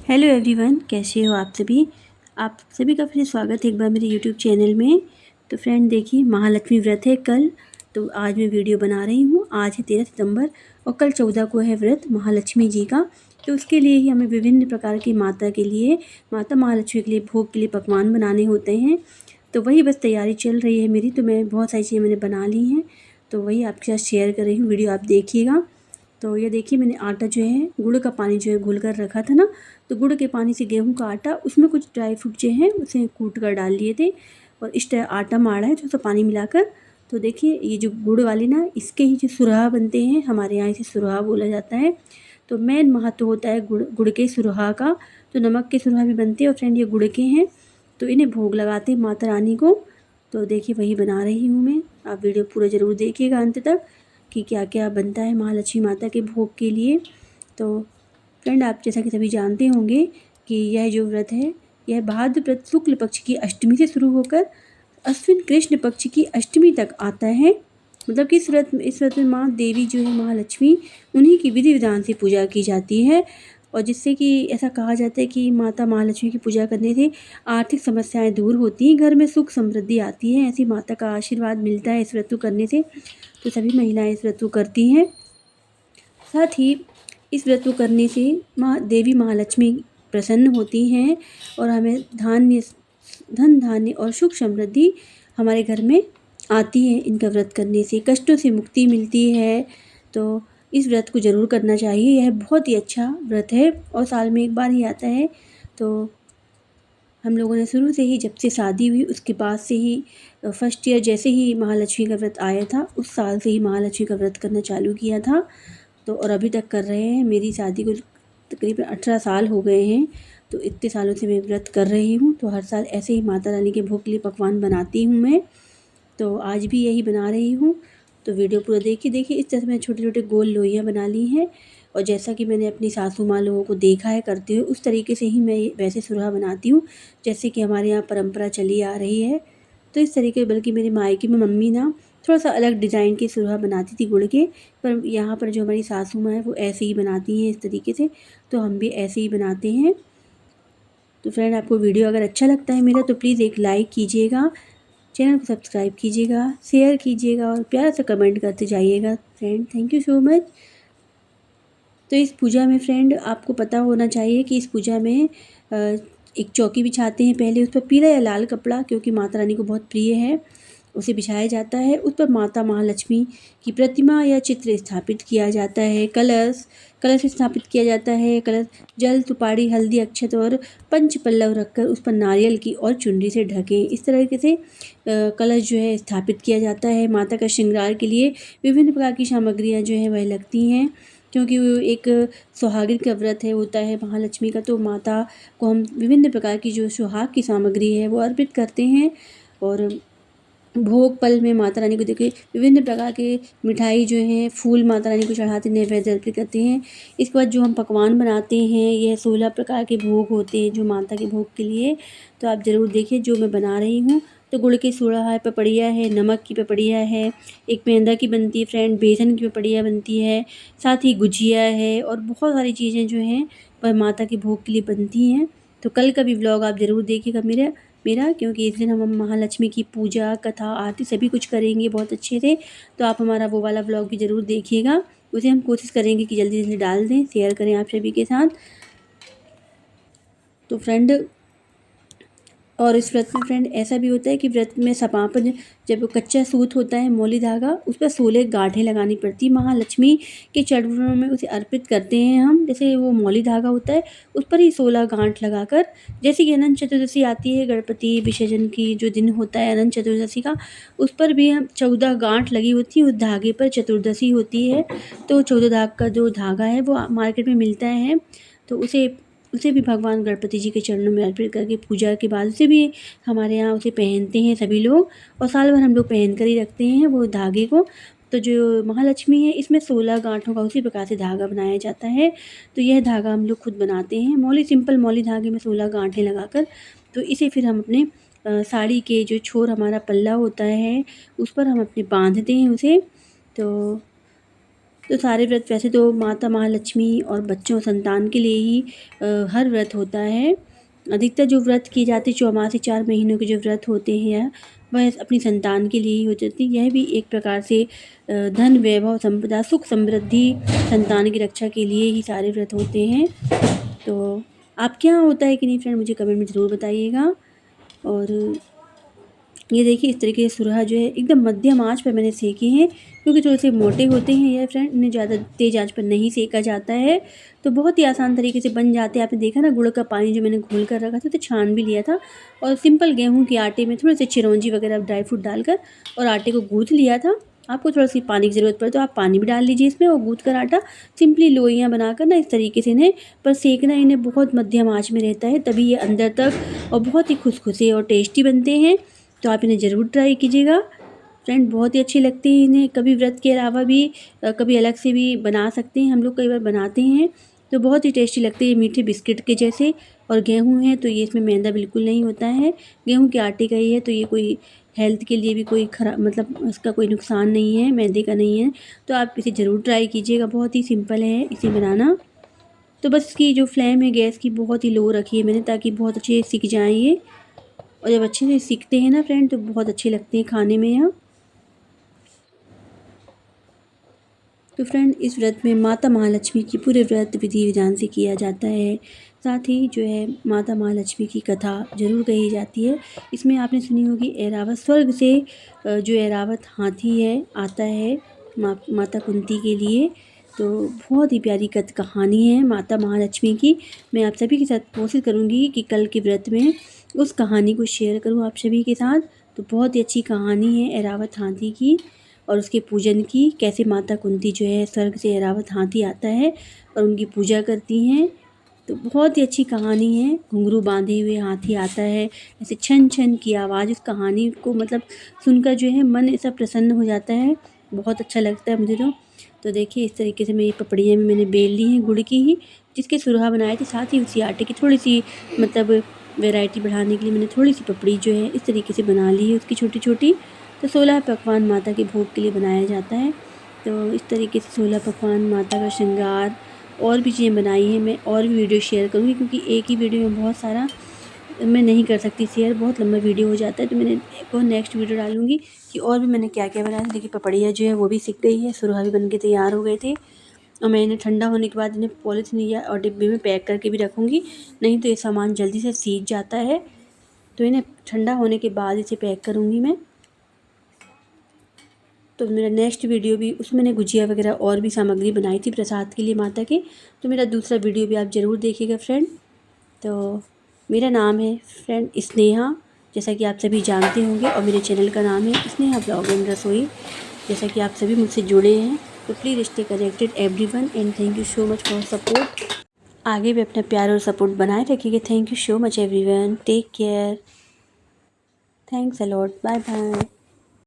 Hello everyone, कैसे हो आप सभी। आप सभी का फिर स्वागत है एक बार मेरे यूट्यूब चैनल में। तो फ्रेंड देखिए, महालक्ष्मी व्रत है कल, तो आज मैं वीडियो बना रही हूँ। आज है 13 सितंबर और कल 14 को है व्रत महालक्ष्मी जी का। तो उसके लिए ही हमें विभिन्न प्रकार की माता महालक्ष्मी के लिए भोग के लिए पकवान बनाने होते हैं। तो वही बस तैयारी चल रही है मेरी। तो मैं बहुत सारी चीज़ें मैंने बना ली हैं, तो वही आपके साथ शेयर कर रही हूँ। वीडियो आप देखिएगा। तो ये देखिए, मैंने आटा जो है, गुड़ का पानी जो है घोल कर रखा था ना, तो गुड़ के पानी से गेहूं का आटा, उसमें कुछ ड्राई फ्रूट जो है उसे कूट कर डाल लिए थे और इस तरह आटा माड़ा है थोड़ा सा पानी मिलाकर। तो देखिए, ये जो गुड़ वाली ना, इसके ही जो सुराहा बनते हैं, हमारे यहाँ इसे सुराहा बोला जाता है। तो मेन महत्व होता है गुड़ के सुराहा का। तो नमक के सुराहा भी बनते हैं और फ्रेंड ये गुड़ के हैं। तो इन्हें भोग लगाते हैं माता रानी को। तो देखिए, वही बना रही हूँ मैं। आप वीडियो पूरा ज़रूर देखिएगा अंत तक कि क्या क्या बनता है महालक्ष्मी माता के भोग के लिए। तो फ्रेंड, आप जैसा कि सभी जानते होंगे कि यह जो व्रत है, यह भाद्र व्रत शुक्ल पक्ष की अष्टमी से शुरू होकर अश्विन कृष्ण पक्ष की अष्टमी तक आता है। मतलब कि इस व्रत में माँ देवी जो है महालक्ष्मी, उन्हीं की विधि विधान से पूजा की जाती है। और जिससे कि ऐसा कहा जाता है कि माता महालक्ष्मी की पूजा करने से आर्थिक समस्याएं दूर होती हैं, घर में सुख समृद्धि आती है। ऐसी माता का आशीर्वाद मिलता है इस व्रत को करने से। तो सभी महिलाएं इस व्रत को करती हैं। साथ ही इस व्रत को करने से माँ देवी महालक्ष्मी प्रसन्न होती हैं और हमें धन धान्य और सुख समृद्धि हमारे घर में आती है। इनका व्रत करने से कष्टों से मुक्ति मिलती है। तो इस व्रत को ज़रूर करना चाहिए। यह बहुत ही अच्छा व्रत है और साल में एक बार ही आता है। तो हम लोगों ने शुरू से ही, जब से शादी हुई उसके बाद से ही, फर्स्ट ईयर जैसे ही महालक्ष्मी का व्रत आया था, उस साल से ही महालक्ष्मी का व्रत करना चालू किया था। तो और अभी तक कर रहे हैं। मेरी शादी को तकरीबन 18 साल हो गए हैं। तो इतने सालों से मैं व्रत कर रही हूँ। तो हर साल ऐसे ही माता रानी के भोग के लिए पकवान बनाती हूँ मैं। तो आज भी यही बना रही हूँ। तो वीडियो पूरा देखिए। इस तरह से मैंने छोटे छोटे गोल लोइयाँ बना ली हैं और जैसा कि मैंने अपनी सासू माँ लोगों को देखा है करते हुए, उस तरीके से ही मैं वैसे सुराहा बनाती हूँ जैसे कि हमारे यहाँ परंपरा चली आ रही है। तो इस तरीके, बल्कि मेरे मायके में मम्मी ना थोड़ा सा अलग डिज़ाइन के सुराहा बनाती थी गुड़ के, पर यहाँ पर जो हमारी सासू माँ है वो ऐसे ही बनाती हैं इस तरीके से। तो हम भी ऐसे ही बनाते हैं। तो फ्रेंड, आपको वीडियो अगर अच्छा लगता है मेरा, तो प्लीज़ एक लाइक कीजिएगा, चैनल को सब्सक्राइब कीजिएगा, शेयर कीजिएगा और प्यारा सा कमेंट करते जाइएगा। Friend, thank you so much. तो इस पूजा में फ्रेंड, आपको पता होना चाहिए कि इस पूजा में एक चौकी बिछाते हैं पहले, उस पर पीला या लाल कपड़ा, क्योंकि माता रानी को बहुत प्रिय है, उसे बिछाया जाता है। उस पर माता महालक्ष्मी की प्रतिमा या चित्र स्थापित किया जाता है। कलश कलश स्थापित किया जाता है। कलश जल, सुपारी, हल्दी, अक्षत और पंच पल्लव रखकर उस पर नारियल की और चुनरी से ढकें। इस तरीके से कलश जो है स्थापित किया जाता है। माता का श्रृंगार के लिए विभिन्न प्रकार की सामग्रियाँ जो हैं वह लगती हैं, क्योंकि वो एक सुहागिन का व्रत है, होता है महालक्ष्मी का। तो माता को हम विभिन्न प्रकार की जो सुहाग की सामग्री है वो अर्पित करते हैं। और भोग पल में माता रानी को देखिए विभिन्न प्रकार के मिठाई जो हैं, फूल माता रानी को चढ़ाते, नैवेद्य अर्पित करते हैं। इसके बाद जो हम पकवान बनाते हैं, यह 16 प्रकार के भोग होते हैं जो माता के भोग के लिए। तो आप ज़रूर देखिए जो मैं बना रही हूँ। तो गुड़ की सूड़ा है, पपड़िया है, नमक की पपड़िया है, एक मैदा की बनती है फ्रेंड, बेसन की पपड़िया बनती है, साथ ही गुजिया है और बहुत सारी चीज़ें जो हैं वह माता के भोग के लिए बनती हैं। तो कल का भी व्लॉग आप ज़रूर देखिएगा मेरा, क्योंकि इस दिन हम महालक्ष्मी की पूजा, कथा, आरती सभी कुछ करेंगे बहुत अच्छे से। तो आप हमारा वो वाला व्लॉग भी ज़रूर देखिएगा। उसे हम कोशिश करेंगे कि जल्दी जल्दी डाल दें, शेयर करें आप सभी के साथ। तो फ्रेंड, और इस व्रत में फ्रेंड ऐसा भी होता है कि व्रत में समापन, जब कच्चा सूत होता है, मौली धागा, उस पर 16 गांठें लगानी पड़ती महालक्ष्मी के चरणों में, उसे अर्पित करते हैं हम। जैसे वो मौली धागा होता है, उस पर ही 16 गांठ लगाकर, जैसे कि अनंत चतुर्दशी आती है, गणपति विसर्जन की जो दिन होता है अनंत चतुर्दशी का, उस पर भी हम 14 गांठ लगी होती है। उस धागे पर चतुर्दशी होती है। तो 14 धाग का जो धागा है वो मार्केट में मिलता है। तो उसे भी भगवान गणपति जी के चरणों में अर्पित करके पूजा के बाद उसे भी हमारे यहाँ उसे पहनते हैं सभी लोग, और साल भर हम लोग पहन कर ही रखते हैं वो धागे को। तो जो महालक्ष्मी है, इसमें 16 गांठों का उसी प्रकार से धागा बनाया जाता है। तो यह धागा हम लोग खुद बनाते हैं, सिंपल मौली धागे में 16 गांठें लगाकर। तो इसे फिर हम अपने साड़ी के जो छोर हमारा पल्ला होता है, उस पर हम अपने बांधते हैं उसे। तो तो सारे व्रत वैसे तो माता महालक्ष्मी और बच्चों संतान के लिए ही हर व्रत होता है। अधिकतर जो व्रत किए जाते चौमासे 4 महीनों के जो व्रत होते हैं वह अपनी संतान के लिए ही हो जाती है। यह भी एक प्रकार से धन वैभव संपदा सुख समृद्धि संतान की रक्षा के लिए ही सारे व्रत होते हैं। तो आपके यहाँ होता है कि नहीं फ्रेंड, मुझे कमेंट में ज़रूर बताइएगा। और ये देखिए इस तरीके से सुरहा जो है एकदम मध्यम आंच पर मैंने सेके हैं, क्योंकि थोड़े से मोटे होते हैं ये फ्रेंड, इन्हें ज़्यादा तेज़ आंच पर नहीं सेका जाता है। तो बहुत ही आसान तरीके से बन जाते हैं। आपने देखा ना गुड़ का पानी जो मैंने घोल कर रखा था तो छान भी लिया था, और सिंपल गेहूँ के आटे में थोड़े से चिरौंजी वगैरह ड्राई फ्रूट डालकर और आटे को गूँथ लिया था। आपको थोड़ा सी पानी की ज़रूरत पड़े तो आप पानी भी डाल लीजिए इसमें, और गूँथ कर आटा सिंपली लोइयाँ बनाकर ना इस तरीके से इन्हें पर सेकना, इन्हें बहुत मध्यम आँच में रहता है तभी ये अंदर तक और बहुत ही खुसखुसे और टेस्टी बनते हैं। तो आप इन्हें ज़रूर ट्राई कीजिएगा फ्रेंड, बहुत ही अच्छी लगती है। इन्हें कभी व्रत के अलावा भी कभी अलग से भी बना सकते हैं, हम लोग कई बार बनाते हैं तो बहुत ही टेस्टी लगती है, मीठे बिस्किट के जैसे। और गेहूं है तो ये इसमें मैदा बिल्कुल नहीं होता है, गेहूं के आटे का ही है, तो ये कोई हेल्थ के लिए भी कोई खराब मतलब इसका कोई नुकसान नहीं है, मैदे का नहीं है। तो आप इसे ज़रूर ट्राई कीजिएगा, बहुत ही सिंपल है इसे बनाना। तो बस इसकी जो फ्लेम है गैस की बहुत ही लो रखी है मैंने, ताकि बहुत अच्छे सीख जाएँ ये। और जब अच्छे से सीखते हैं ना फ्रेंड तो बहुत अच्छे लगते हैं खाने में यहाँ। तो फ्रेंड इस व्रत में माता महालक्ष्मी की पूरे व्रत विधि विधान से किया जाता है। साथ ही जो है माता महालक्ष्मी की कथा ज़रूर कही जाती है। इसमें आपने सुनी होगी ऐरावत स्वर्ग से जो ऐरावत हाथी है आता है माता कुंती के लिए। तो बहुत ही प्यारी कहानी है माता महालक्ष्मी की। मैं आप सभी के साथ कोशिश करूँगी कि कल के व्रत में उस कहानी को शेयर करूँ आप सभी के साथ। तो बहुत ही अच्छी कहानी है ऐरावत हाथी की और उसके पूजन की, कैसे माता कुंती जो है स्वर्ग से ऐरावत हाथी आता है और उनकी पूजा करती हैं। तो बहुत ही अच्छी कहानी है। घुंघरू बांधे हुए हाथी आता है, ऐसे छन छन की आवाज़, इस कहानी को मतलब सुनकर जो है मन ऐसा प्रसन्न हो जाता है, बहुत अच्छा लगता है मुझे तो देखिए इस तरीके से मेरी पपड़ियाँ भी मैंने बेल ली हैं गुड़ की ही, जिसके सुरहा बनाए थे। साथ ही उसी आटे की थोड़ी सी मतलब वैरायटी बढ़ाने के लिए मैंने थोड़ी सी पपड़ी जो है इस तरीके से बना ली है उसकी छोटी छोटी। तो 16 पकवान माता के भोग के लिए बनाया जाता है। तो इस तरीके से 16 पकवान माता का श्रृंगार और भी चीज़ें बनाई हैं। मैं और भी वीडियो शेयर करूँगी, क्योंकि एक ही वीडियो में बहुत सारा मैं नहीं कर सकती शेयर, बहुत लंबा वीडियो हो जाता है। तो मैंने एक और नेक्स्ट वीडियो डालूँगी कि और भी मैंने क्या क्या बनाया। देखिए पपड़िया जो है वो भी सीख गई है, सुरहा भी बन के तैयार हो गए थे। और मैं इन्हें ठंडा होने के बाद इन्हें पॉलीथीन या और डिब्बे में पैक करके भी रखूँगी, नहीं तो ये सामान जल्दी से सीज जाता है। तो इन्हें ठंडा होने के बाद इसे पैक करूँगी मैं। तो मेरा नेक्स्ट वीडियो भी उसमें मैंने गुजिया वगैरह और भी सामग्री बनाई थी प्रसाद के लिए माता के, तो मेरा दूसरा वीडियो भी आप ज़रूर देखिएगा फ्रेंड। तो मेरा नाम है फ्रेंड स्नेहा, जैसा कि आप सभी जानते होंगे, और मेरे चैनल का नाम है स्नेहा ब्लॉग एंड रसोई। जैसा कि आप सभी मुझसे जुड़े हैं तो please stay connected everyone and thank you so much for support. आगे भी अपना प्यार और सपोर्ट बनाए रखिएगा। Thank you so much everyone, take care, thanks a lot, bye bye.